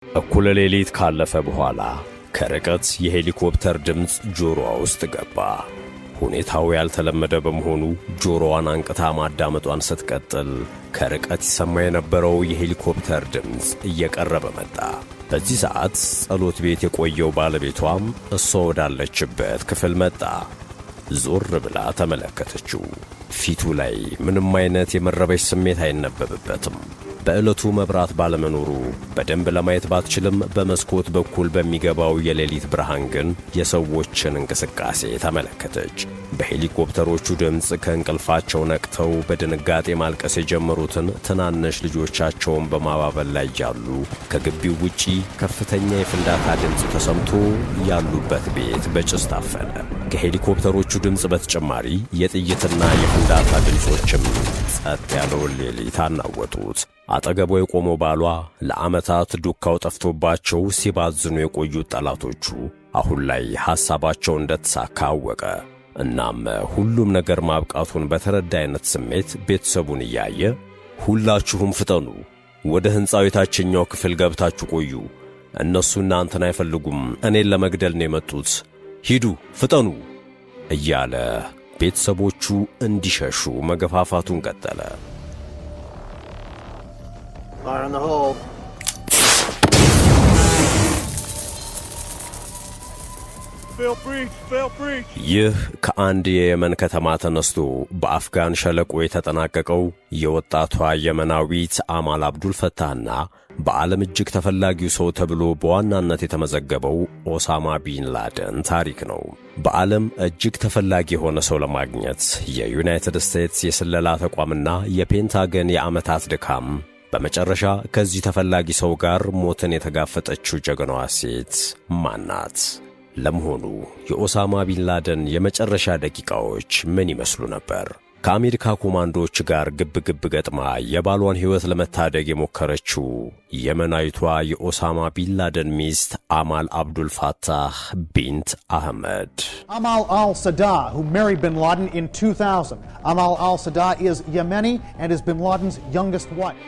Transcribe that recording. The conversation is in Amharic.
እኩለ ሌሊት ካለፈ በኋላ ከርቀት የሄሊኮፕተር ድምፅ ጆሮዋ ውስጥ ገባ። ሁኔታው ያልተለመደ በመሆኑ ጆሮዋን አንቅታ ማዳመጧን ስትቀጥል ከርቀት ይሰማ የነበረው የሄሊኮፕተር ድምፅ እየቀረበ መጣ። በዚህ ሰዓት ጸሎት ቤት የቆየው ባለቤቷም እሷ ወዳለችበት ክፍል መጣ። ዞር ብላ ተመለከተችው። ፊቱ ላይ ምንም አይነት የመረበሽ ስሜት አይነበብበትም። በዕለቱ መብራት ባለመኖሩ በደንብ ለማየት ባትችልም በመስኮት በኩል በሚገባው የሌሊት ብርሃን ግን የሰዎችን እንቅስቃሴ ተመለከተች። በሄሊኮፕተሮቹ ድምፅ ከእንቅልፋቸው ነቅተው በድንጋጤ ማልቀስ የጀመሩትን ትናንሽ ልጆቻቸውን በማባበል ላይ ያሉ ከግቢው ውጪ ከፍተኛ የፍንዳታ ድምፅ ተሰምቶ ያሉበት ቤት በጭስ ታፈነ። ከሄሊኮፕተሮቹ ድምፅ በተጨማሪ የጥይትና የፍንዳታ ድምፆችም ጸጥ ያለውን ሌሊት አናወጡት። አጠገቧ የቆመው ባሏ ለዓመታት ዱካው ጠፍቶባቸው ሲባዝኑ የቆዩት ጠላቶቹ አሁን ላይ ሐሳባቸው እንደተሳካ አወቀ። እናም ሁሉም ነገር ማብቃቱን በተረዳ አይነት ስሜት ቤተሰቡን እያየ ሁላችሁም ፍጠኑ፣ ወደ ሕንፃው የታችኛው ክፍል ገብታችሁ ቆዩ፣ እነሱ እናንተን አይፈልጉም፣ እኔን ለመግደል ነው የመጡት፣ ሂዱ ፍጠኑ እያለ ቤተሰቦቹ እንዲሸሹ መገፋፋቱን ቀጠለ። Fire in the hole. ይህ ከአንድ የየመን ከተማ ተነስቶ በአፍጋን ሸለቆ የተጠናቀቀው የወጣቷ የመናዊት አማል አብዱል ፈታህና በዓለም እጅግ ተፈላጊው ሰው ተብሎ በዋናነት የተመዘገበው ኦሳማ ቢን ላደን ታሪክ ነው። በዓለም እጅግ ተፈላጊ የሆነ ሰው ለማግኘት የዩናይትድ ስቴትስ የስለላ ተቋምና የፔንታገን የዓመታት ድካም በመጨረሻ ከዚህ ተፈላጊ ሰው ጋር ሞትን የተጋፈጠችው ጀግናዋ ሴት ማን ናት? ለመሆኑ የኦሳማ ቢን ላደን የመጨረሻ ደቂቃዎች ምን ይመስሉ ነበር? ከአሜሪካ ኮማንዶዎች ጋር ግብ ገጥማ የባሏን ሕይወት ለመታደግ የሞከረችው የመናዊቷ የኦሳማ ቢን ላደን ሚስት አማል አብዱል ፋታህ ቢንት አህመድ። Amal al-Sada, who married bin Laden in 2000. Amal al-Sada is Yemeni and is bin Laden's youngest wife.